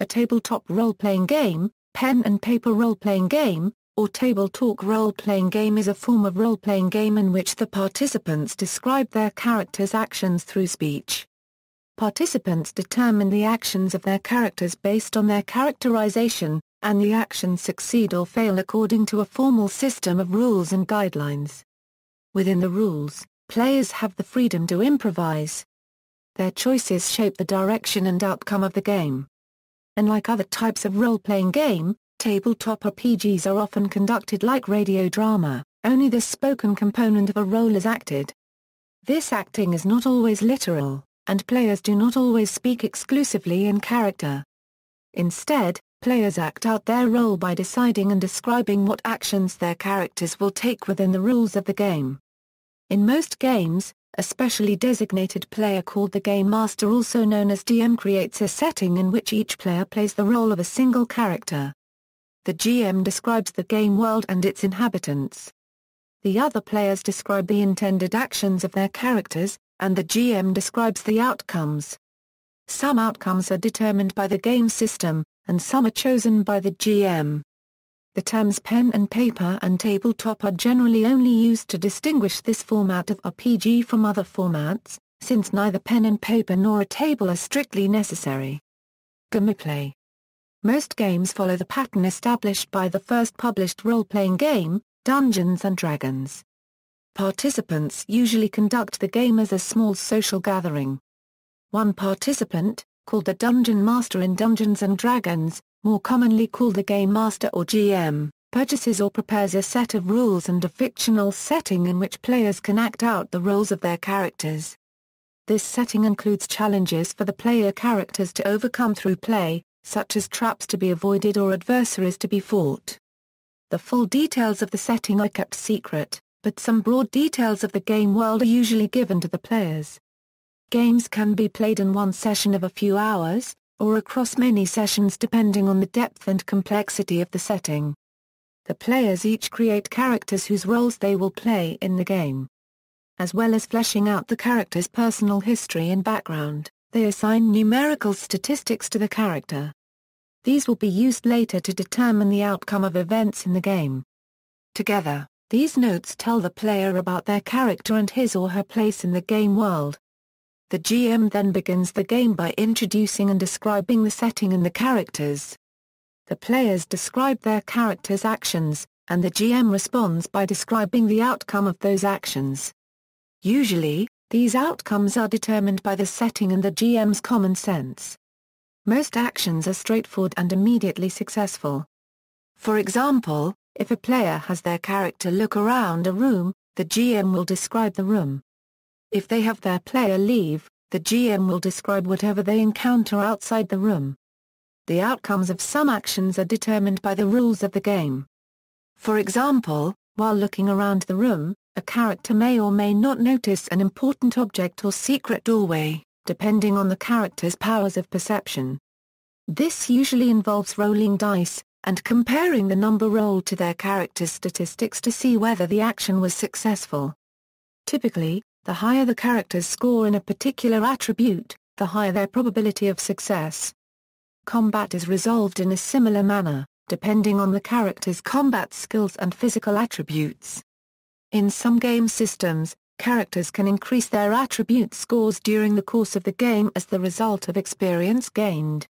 A tabletop role-playing game, pen and paper role-playing game, or table talk role-playing game is a form of role-playing game in which the participants describe their characters' actions through speech. Participants determine the actions of their characters based on their characterization, and the actions succeed or fail according to a formal system of rules and guidelines. Within the rules, players have the freedom to improvise. Their choices shape the direction and outcome of the game. Unlike other types of role-playing game, tabletop RPGs are often conducted like radio drama, only the spoken component of a role is acted. This acting is not always literal, and players do not always speak exclusively in character. Instead, players act out their role by deciding and describing what actions their characters will take within the rules of the game. In most games, a specially designated player called the Game Master, also known as DM, creates a setting in which each player plays the role of a single character. The GM describes the game world and its inhabitants. The other players describe the intended actions of their characters, and the GM describes the outcomes. Some outcomes are determined by the game system, and some are chosen by the GM. The terms pen and paper and tabletop are generally only used to distinguish this format of RPG from other formats, since neither pen and paper nor a table are strictly necessary. Gameplay. Most games follow the pattern established by the first published role-playing game, Dungeons & Dragons. Participants usually conduct the game as a small social gathering. One participant, called the Dungeon Master in Dungeons & Dragons, more commonly called the Game Master or GM, purchases or prepares a set of rules and a fictional setting in which players can act out the roles of their characters. This setting includes challenges for the player characters to overcome through play, such as traps to be avoided or adversaries to be fought. The full details of the setting are kept secret, but some broad details of the game world are usually given to the players. Games can be played in one session of a few hours, or across many sessions depending on the depth and complexity of the setting. The players each create characters whose roles they will play in the game. As well as fleshing out the character's personal history and background, they assign numerical statistics to the character. These will be used later to determine the outcome of events in the game. Together, these notes tell the player about their character and his or her place in the game world. The GM then begins the game by introducing and describing the setting and the characters. The players describe their characters' actions, and the GM responds by describing the outcome of those actions. Usually, these outcomes are determined by the setting and the GM's common sense. Most actions are straightforward and immediately successful. For example, if a player has their character look around a room, the GM will describe the room. If they have their player leave, the GM will describe whatever they encounter outside the room. The outcomes of some actions are determined by the rules of the game. For example, while looking around the room, a character may or may not notice an important object or secret doorway, depending on the character's powers of perception. This usually involves rolling dice, and comparing the number rolled to their character's statistics to see whether the action was successful. Typically, the higher the character's score in a particular attribute, the higher their probability of success. Combat is resolved in a similar manner, depending on the character's combat skills and physical attributes. In some game systems, characters can increase their attribute scores during the course of the game as the result of experience gained.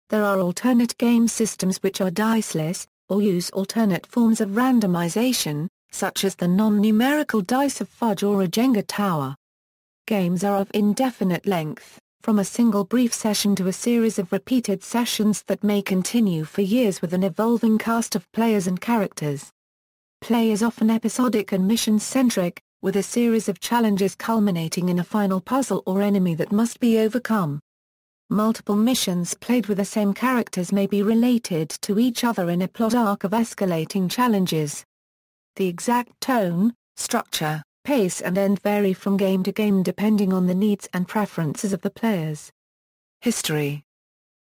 There are alternate game systems which are diceless, or use alternate forms of randomization, such as the non-numerical dice of fudge or a Jenga tower. Games are of indefinite length, from a single brief session to a series of repeated sessions that may continue for years with an evolving cast of players and characters. Play is often episodic and mission-centric, with a series of challenges culminating in a final puzzle or enemy that must be overcome. Multiple missions played with the same characters may be related to each other in a plot arc of escalating challenges. The exact tone, structure, pace and end vary from game to game depending on the needs and preferences of the players. History.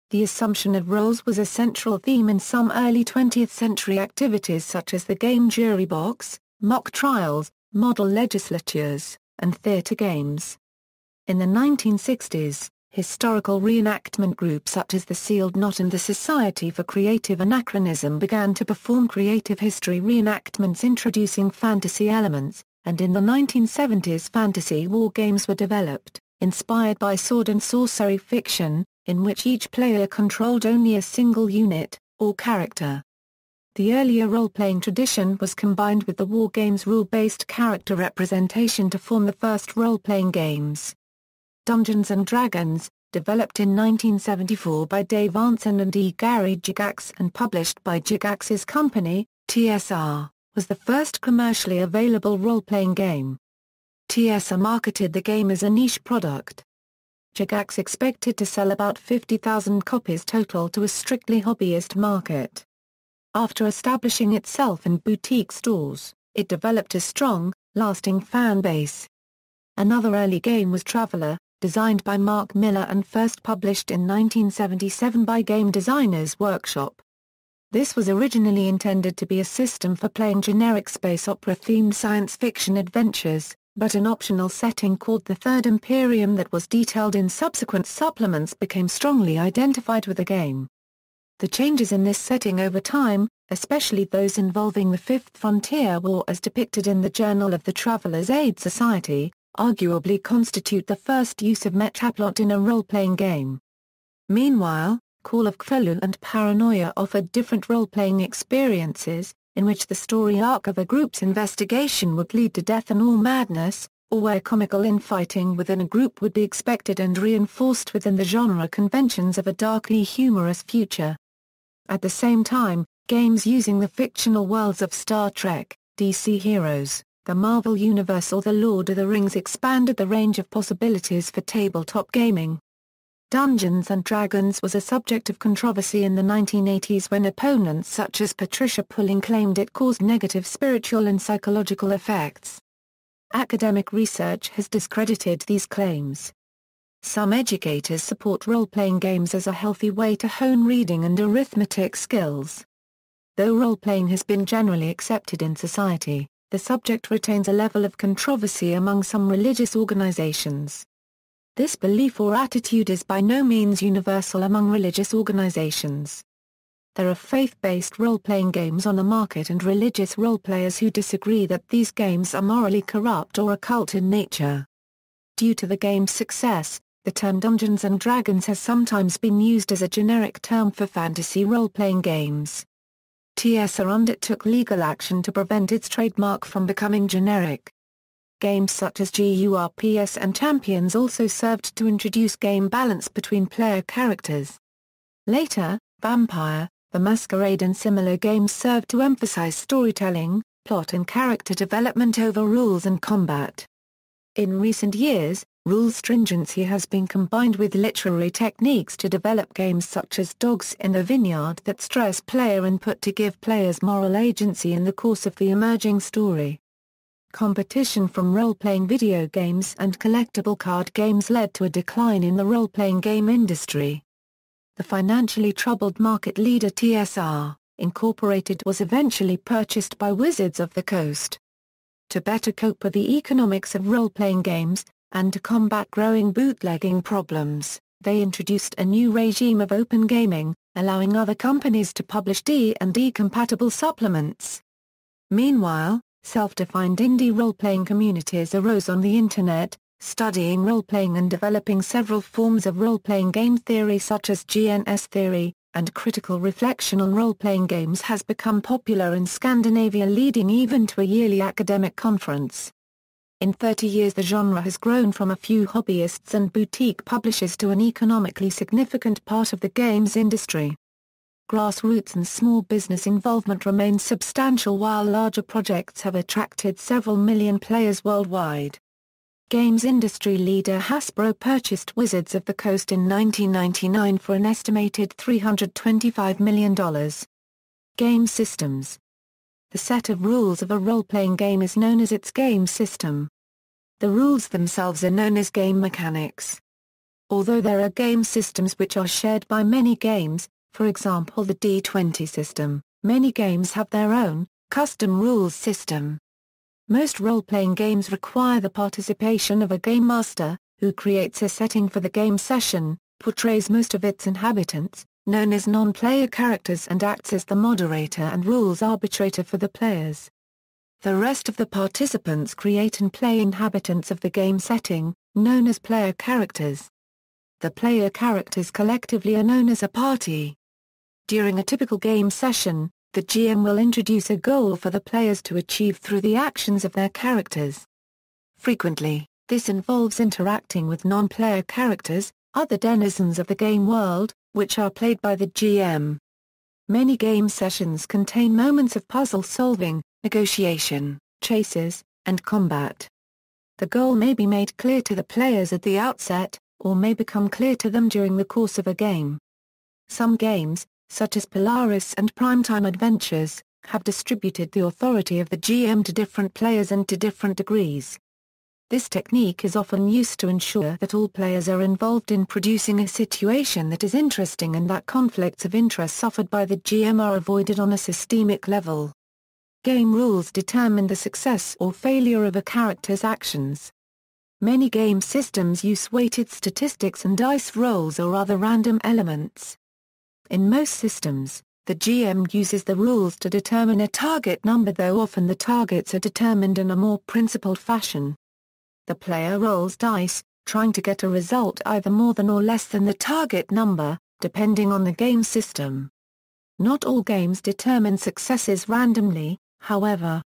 The assumption of roles was a central theme in some early 20th century activities such as the game jury box, mock trials, model legislatures, and theater games. In the 1960s, Historical reenactment groups such as the Sealed Knot and the Society for Creative Anachronism began to perform creative history reenactments introducing fantasy elements, and in the 1970s fantasy war games were developed, inspired by sword and sorcery fiction, in which each player controlled only a single unit, or character. The earlier role-playing tradition was combined with the war games' rule-based character representation to form the first role-playing games. Dungeons & Dragons, developed in 1974 by Dave Arnson and E. Gary Gygax and published by Gygax's company, TSR, was the first commercially available role-playing game. TSR marketed the game as a niche product. Gygax expected to sell about 50,000 copies total to a strictly hobbyist market. After establishing itself in boutique stores, it developed a strong, lasting fan base. Another early game was Traveller, designed by Mark Miller and first published in 1977 by Game Designers Workshop. This was originally intended to be a system for playing generic space opera-themed science fiction adventures, but an optional setting called the Third Imperium that was detailed in subsequent supplements became strongly identified with the game. The changes in this setting over time, especially those involving the Fifth Frontier War as depicted in the Journal of the Traveller's Aid Society, arguably constitute the first use of metaplot in a role-playing game. Meanwhile, Call of Cthulhu and Paranoia offered different role-playing experiences, in which the story arc of a group's investigation would lead to death and or madness, or where comical infighting within a group would be expected and reinforced within the genre conventions of a darkly humorous future. At the same time, games using the fictional worlds of Star Trek, DC Heroes, the Marvel Universe or The Lord of the Rings expanded the range of possibilities for tabletop gaming. Dungeons & Dragons was a subject of controversy in the 1980s when opponents such as Patricia Pulling claimed it caused negative spiritual and psychological effects. Academic research has discredited these claims. Some educators support role-playing games as a healthy way to hone reading and arithmetic skills. Though role-playing has been generally accepted in society, the subject retains a level of controversy among some religious organizations. This belief or attitude is by no means universal among religious organizations. There are faith-based role-playing games on the market and religious role-players who disagree that these games are morally corrupt or occult in nature. Due to the game's success, the term Dungeons & Dragons has sometimes been used as a generic term for fantasy role-playing games. TSR undertook legal action to prevent its trademark from becoming generic. Games such as GURPS and Champions also served to introduce game balance between player characters. Later, Vampire, The Masquerade and similar games served to emphasize storytelling, plot and character development over rules and combat. In recent years, rule stringency has been combined with literary techniques to develop games such as Dogs in the Vineyard that stress player input to give players moral agency in the course of the emerging story. Competition from role-playing video games and collectible card games led to a decline in the role-playing game industry. The financially troubled market leader TSR, Incorporated was eventually purchased by Wizards of the Coast. To better cope with the economics of role-playing games, and to combat growing bootlegging problems, they introduced a new regime of open gaming, allowing other companies to publish D&D-compatible supplements. Meanwhile, self-defined indie role-playing communities arose on the Internet, studying role-playing and developing several forms of role-playing game theory such as GNS theory, and critical reflection on role-playing games has become popular in Scandinavia, leading even to a yearly academic conference. In 30 years the genre has grown from a few hobbyists and boutique publishers to an economically significant part of the games industry. Grassroots and small business involvement remains substantial while larger projects have attracted several million players worldwide. Games industry leader Hasbro purchased Wizards of the Coast in 1999 for an estimated $325 million. Game systems. The set of rules of a role-playing game is known as its game system. The rules themselves are known as game mechanics. Although there are game systems which are shared by many games, for example the D20 system, many games have their own, custom rules system. Most role-playing games require the participation of a game master, who creates a setting for the game session, portrays most of its inhabitants, known as non-player characters, and acts as the moderator and rules arbitrator for the players. The rest of the participants create and play inhabitants of the game setting, known as player characters. The player characters collectively are known as a party. During a typical game session, the GM will introduce a goal for the players to achieve through the actions of their characters. Frequently, this involves interacting with non-player characters, other denizens of the game world, which are played by the GM. Many game sessions contain moments of puzzle solving, negotiation, chases, and combat. The goal may be made clear to the players at the outset, or may become clear to them during the course of a game. Some games, such as Polaris and Primetime Adventures, have distributed the authority of the GM to different players and to different degrees. This technique is often used to ensure that all players are involved in producing a situation that is interesting and that conflicts of interest suffered by the GM are avoided on a systemic level. Game rules determine the success or failure of a character's actions. Many game systems use weighted statistics and dice rolls or other random elements. In most systems, the GM uses the rules to determine a target number, though often the targets are determined in a more principled fashion. The player rolls dice, trying to get a result either more than or less than the target number, depending on the game system. Not all games determine successes randomly, however.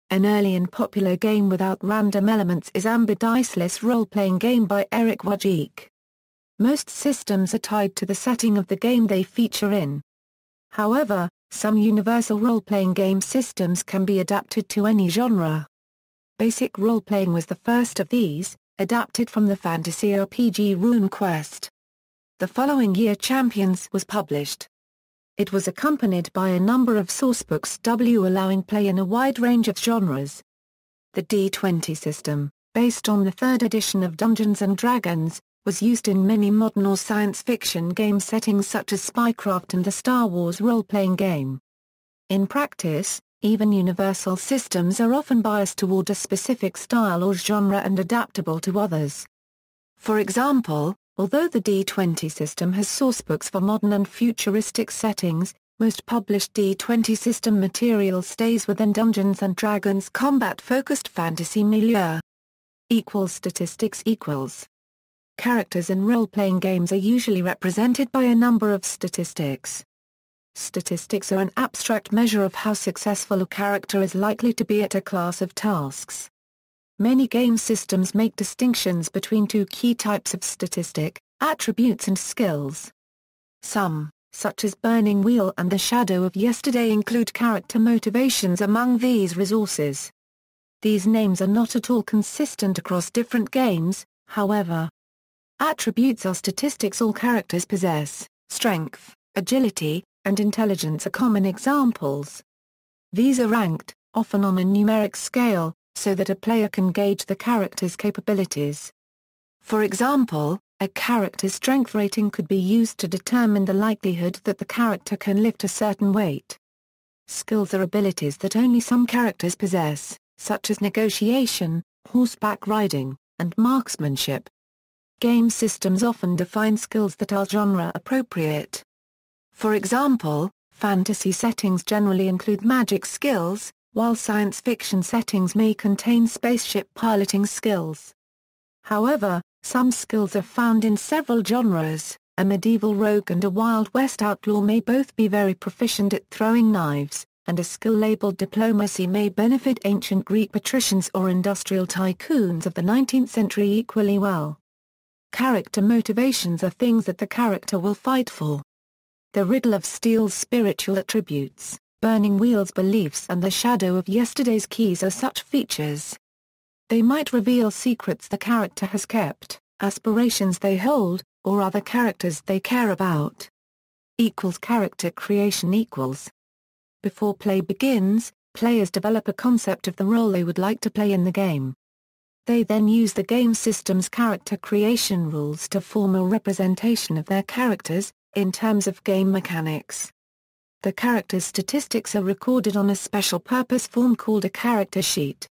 An early and popular game without random elements is Amber Diceless role-playing game by Eric Wojcik. Most systems are tied to the setting of the game they feature in. However, some universal role-playing game systems can be adapted to any genre. Basic role-playing was the first of these, adapted from the fantasy RPG RuneQuest. The following year Champions was published. It was accompanied by a number of sourcebooks allowing play in a wide range of genres. The D20 system, based on the third edition of Dungeons & Dragons, was used in many modern or science fiction game settings such as Spycraft and the Star Wars role-playing game. In practice, even universal systems are often biased toward a specific style or genre and adaptable to others. For example, although the D20 system has sourcebooks for modern and futuristic settings, most published D20 system material stays within Dungeons & Dragons combat-focused fantasy milieu. Statistics equals. Characters in role-playing games are usually represented by a number of statistics. Statistics are an abstract measure of how successful a character is likely to be at a class of tasks. Many game systems make distinctions between two key types of statistic, attributes and skills. Some, such as Burning Wheel and The Shadow of Yesterday, include character motivations among these resources. These names are not at all consistent across different games, however. Attributes are statistics all characters possess. Strength, agility, and intelligence are common examples. These are ranked, often on a numeric scale, so that a player can gauge the character's capabilities. For example, a character's strength rating could be used to determine the likelihood that the character can lift a certain weight. Skills are abilities that only some characters possess, such as negotiation, horseback riding, and marksmanship. Game systems often define skills that are genre-appropriate. For example, fantasy settings generally include magic skills, while science fiction settings may contain spaceship piloting skills. However, some skills are found in several genres. A medieval rogue and a Wild West outlaw may both be very proficient at throwing knives, and a skill labeled diplomacy may benefit ancient Greek patricians or industrial tycoons of the 19th century equally well. Character motivations are things that the character will fight for. The Riddle of Steel's spiritual attributes, Burning Wheel's beliefs and The Shadow of Yesterday's keys are such features. They might reveal secrets the character has kept, aspirations they hold, or other characters they care about. Character creation equals. Before play begins, players develop a concept of the role they would like to play in the game. They then use the game system's character creation rules to form a representation of their characters, in terms of game mechanics. The character's statistics are recorded on a special purpose form called a character sheet.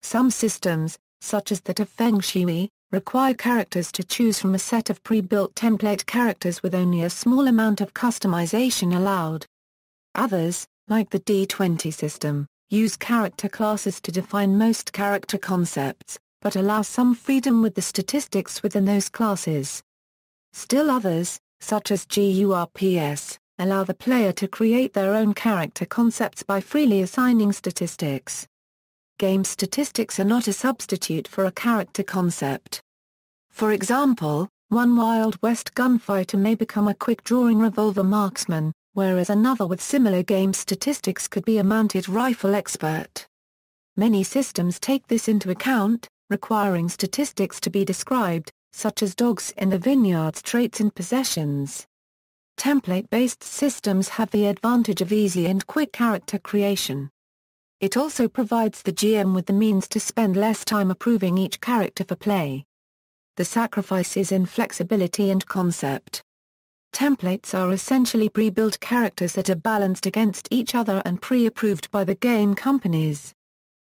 Some systems, such as that of Feng Shui, require characters to choose from a set of pre-built template characters with only a small amount of customization allowed. Others, like the D20 system, use character classes to define most character concepts, but allow some freedom with the statistics within those classes. Still others, such as GURPS, allow the player to create their own character concepts by freely assigning statistics. Game statistics are not a substitute for a character concept. For example, one Wild West gunfighter may become a quick-drawing revolver marksman, whereas another with similar game statistics could be a mounted rifle expert. Many systems take this into account, requiring statistics to be described, such as dogs in the vineyard's traits and possessions. Template-based systems have the advantage of easy and quick character creation. It also provides the GM with the means to spend less time approving each character for play. The sacrifice is in flexibility and concept. Templates are essentially pre-built characters that are balanced against each other and pre-approved by the game companies.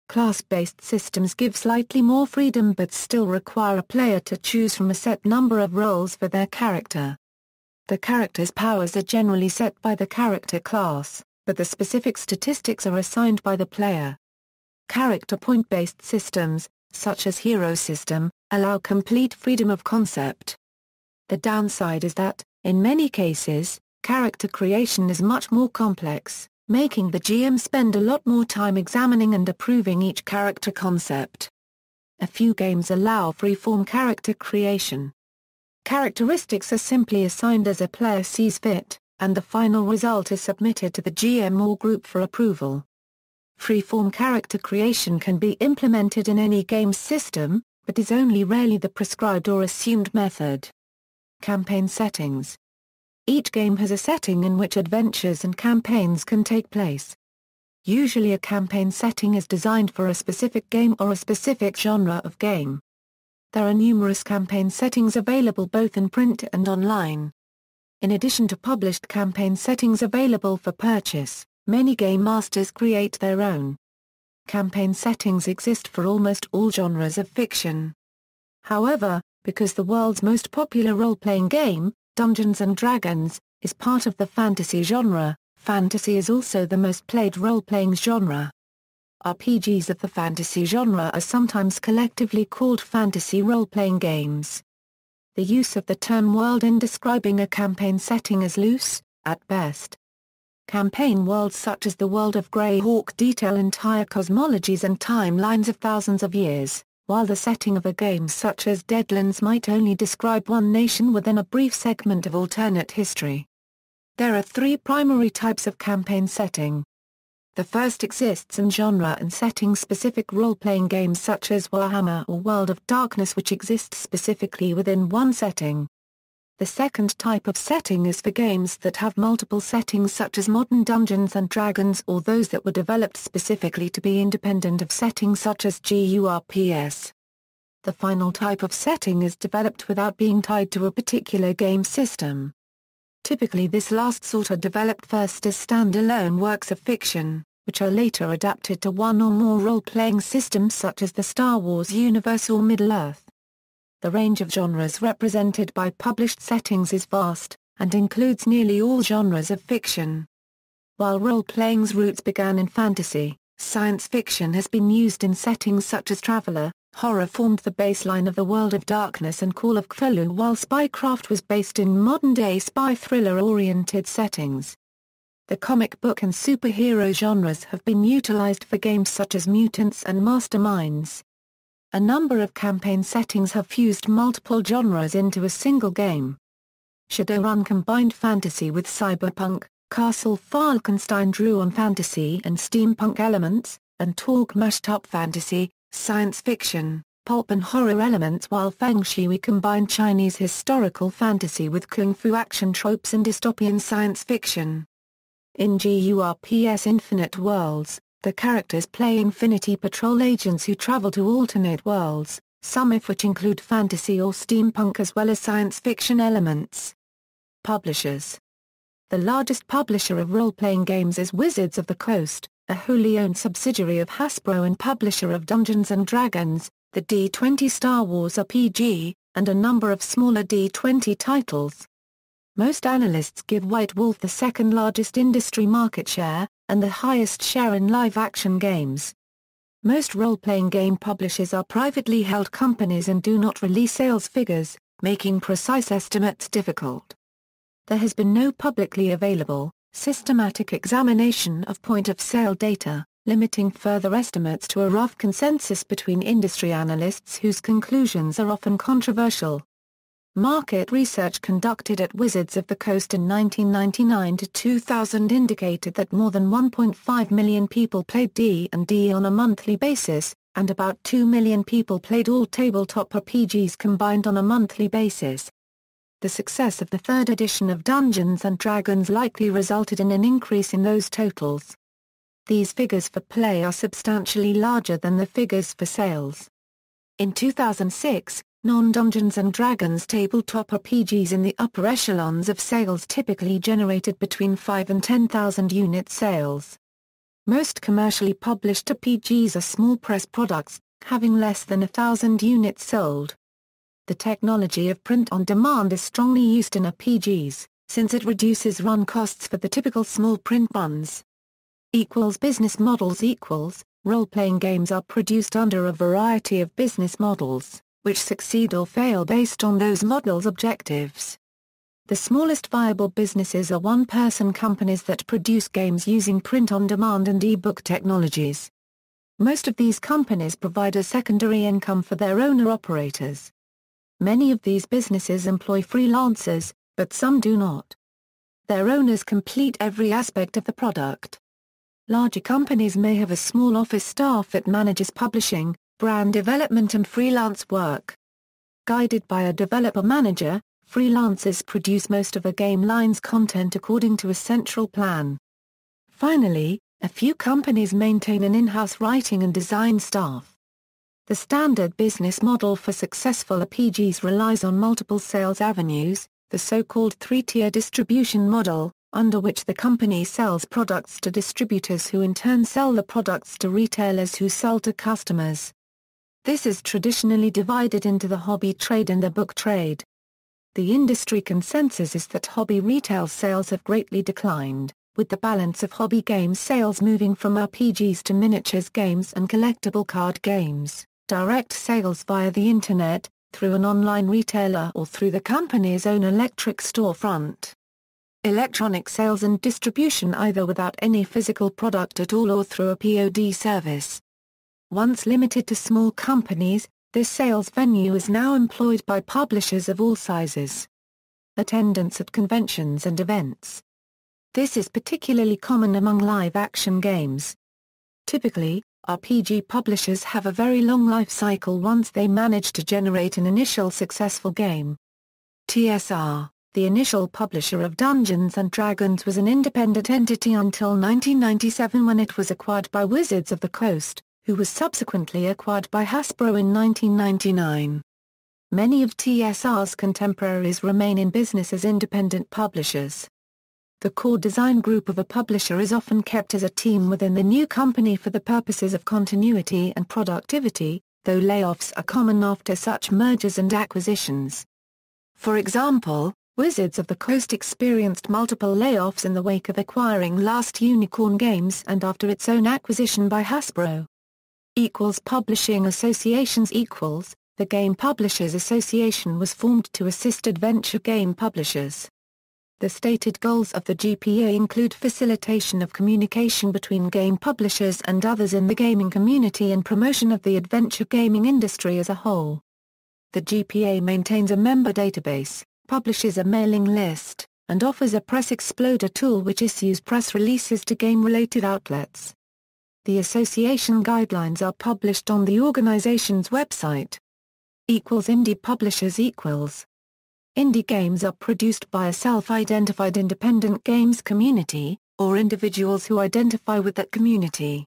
Class-based systems give slightly more freedom but still require a player to choose from a set number of roles for their character. The character's powers are generally set by the character class, but the specific statistics are assigned by the player. Character point-based systems, such as Hero System, allow complete freedom of concept. The downside is that, in many cases, character creation is much more complex, making the GM spend a lot more time examining and approving each character concept. A few games allow free-form character creation. Characteristics are simply assigned as a player sees fit, and the final result is submitted to the GM or group for approval. Free-form character creation can be implemented in any game system, but is only rarely the prescribed or assumed method. Campaign settings. Each game has a setting in which adventures and campaigns can take place. Usually a campaign setting is designed for a specific game or a specific genre of game. There are numerous campaign settings available both in print and online. In addition to published campaign settings available for purchase, many game masters create their own. Campaign settings exist for almost all genres of fiction. However, because the world's most popular role-playing game, Dungeons & Dragons, is part of the fantasy genre, fantasy is also the most played role-playing genre. RPGs of the fantasy genre are sometimes collectively called fantasy role-playing games. The use of the term world in describing a campaign setting is loose, at best. Campaign worlds such as the world of Greyhawk detail entire cosmologies and timelines of thousands of years, while the setting of a game such as Deadlands might only describe one nation within a brief segment of alternate history. There are three primary types of campaign setting. The first exists in genre and setting-specific role-playing games such as Warhammer or World of Darkness, which exist specifically within one setting. The second type of setting is for games that have multiple settings such as modern Dungeons & Dragons or those that were developed specifically to be independent of settings such as GURPS. The final type of setting is developed without being tied to a particular game system. Typically this last sort are developed first as standalone works of fiction, which are later adapted to one or more role-playing systems such as the Star Wars universe or Middle-earth. The range of genres represented by published settings is vast, and includes nearly all genres of fiction. While role-playing's roots began in fantasy, science fiction has been used in settings such as Traveller. Horror formed the baseline of the World of Darkness and Call of Cthulhu, while spycraft was based in modern-day spy thriller-oriented settings. The comic book and superhero genres have been utilized for games such as Mutants and Masterminds. A number of campaign settings have fused multiple genres into a single game. Shadowrun combined fantasy with cyberpunk, Castle Falkenstein drew on fantasy and steampunk elements, and Talk mashed up fantasy, science fiction, pulp and horror elements, while Feng Shui combined Chinese historical fantasy with kung fu action tropes and dystopian science fiction. In GURPS Infinite Worlds, the characters play Infinity Patrol agents who travel to alternate worlds, some of which include fantasy or steampunk as well as science fiction elements. Publishers. The largest publisher of role-playing games is Wizards of the Coast, a wholly owned subsidiary of Hasbro and publisher of Dungeons & Dragons, the D20 Star Wars RPG, and a number of smaller D20 titles. Most analysts give White Wolf the second largest industry market share, and the highest share in live-action games. Most role-playing game publishers are privately held companies and do not release sales figures, making precise estimates difficult. There has been no publicly available, systematic examination of point-of-sale data, limiting further estimates to a rough consensus between industry analysts whose conclusions are often controversial. Market research conducted at Wizards of the Coast in 1999 to 2000 indicated that more than 1.5 million people played D&D on a monthly basis, and about 2 million people played all tabletop RPGs combined on a monthly basis. The success of the third edition of Dungeons & Dragons likely resulted in an increase in those totals. These figures for play are substantially larger than the figures for sales. In 2006, non-Dungeons & Dragons tabletop RPGs in the upper echelons of sales typically generated between 5 and 10,000 unit sales. Most commercially published RPGs are small press products, having less than 1,000 units sold. The technology of print on demand is strongly used in RPGs, since it reduces run costs for the typical small print runs. Business models role-playing games are produced under a variety of business models, which succeed or fail based on those models' objectives. The smallest viable businesses are one-person companies that produce games using print-on-demand and e-book technologies. Most of these companies provide a secondary income for their owner-operators. Many of these businesses employ freelancers, but some do not. Their owners complete every aspect of the product. Larger companies may have a small office staff that manages publishing, brand development and freelance work. Guided by a developer manager, freelancers produce most of a game line's content according to a central plan. Finally, a few companies maintain an in-house writing and design staff. The standard business model for successful RPGs relies on multiple sales avenues, the so-called three-tier distribution model, under which the company sells products to distributors who in turn sell the products to retailers who sell to customers. This is traditionally divided into the hobby trade and the book trade. The industry consensus is that hobby retail sales have greatly declined, with the balance of hobby game sales moving from RPGs to miniatures games and collectible card games, direct sales via the Internet, through an online retailer or through the company's own electric storefront. Electronic sales and distribution either without any physical product at all or through a POD service. Once limited to small companies, this sales venue is now employed by publishers of all sizes. Attendance at conventions and events. This is particularly common among live-action games. Typically, RPG publishers have a very long life cycle once they manage to generate an initial successful game. TSR, the initial publisher of Dungeons & Dragons, was an independent entity until 1997 when it was acquired by Wizards of the Coast, who was subsequently acquired by Hasbro in 1999. Many of TSR's contemporaries remain in business as independent publishers. The core design group of a publisher is often kept as a team within the new company for the purposes of continuity and productivity, though layoffs are common after such mergers and acquisitions. For example, Wizards of the Coast experienced multiple layoffs in the wake of acquiring Last Unicorn Games and after its own acquisition by Hasbro. Publishing associations. The Game Publishers Association was formed to assist adventure game publishers. The stated goals of the GPA include facilitation of communication between game publishers and others in the gaming community and promotion of the adventure gaming industry as a whole. The GPA maintains a member database, publishes a mailing list, and offers a Press Exploder tool which issues press releases to game-related outlets. The association guidelines are published on the organization's website. Indie publishers. Indie games are produced by a self-identified independent games community, or individuals who identify with that community.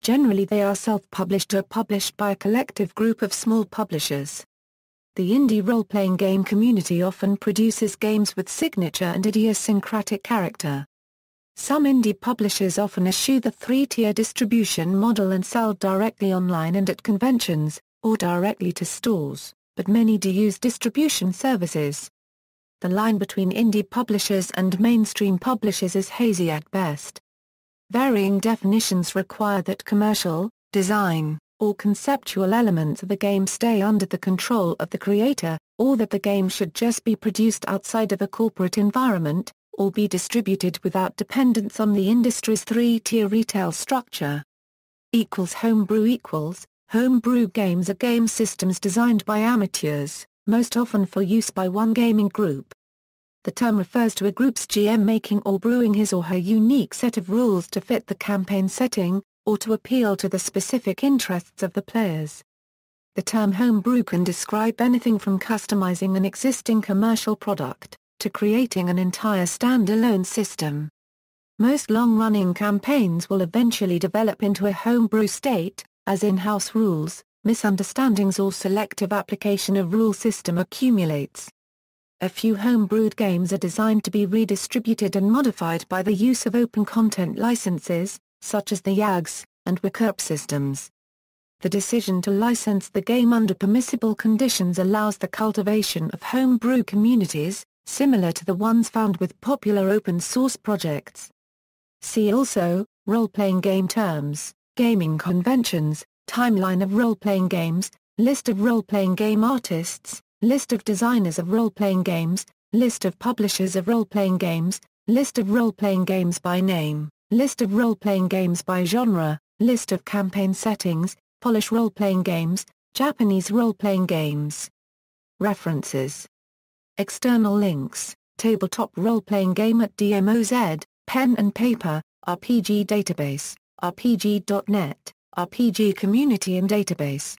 Generally they are self-published or published by a collective group of small publishers. The indie role-playing game community often produces games with signature and idiosyncratic character. Some indie publishers often eschew the three-tier distribution model and sell directly online and at conventions, or directly to stores, but many do use distribution services. The line between indie publishers and mainstream publishers is hazy at best. Varying definitions require that commercial, design, or conceptual elements of a game stay under the control of the creator, or that the game should just be produced outside of a corporate environment, or be distributed without dependence on the industry's three-tier retail structure. Homebrew Homebrew games are game systems designed by amateurs, most often for use by one gaming group. The term refers to a group's GM making or brewing his or her unique set of rules to fit the campaign setting, or to appeal to the specific interests of the players. The term homebrew can describe anything from customizing an existing commercial product, to creating an entire standalone system. Most long-running campaigns will eventually develop into a homebrew state, as in-house rules, misunderstandings or selective application of rule system accumulates. A few homebrewed games are designed to be redistributed and modified by the use of open content licenses, such as the YAGs, and WCARP systems. The decision to license the game under permissible conditions allows the cultivation of homebrew communities, similar to the ones found with popular open-source projects. See also, role-playing game terms, gaming conventions, timeline of role-playing games, list of role-playing game artists, list of designers of role-playing games, list of publishers of role-playing games, list of role-playing games by name, list of role-playing games by genre, list of campaign settings, Polish role-playing games, Japanese role-playing games. References. External links, Tabletop role-playing game at DMOZ, Pen and Paper, RPG Database, RPG.net, RPG Community and Database.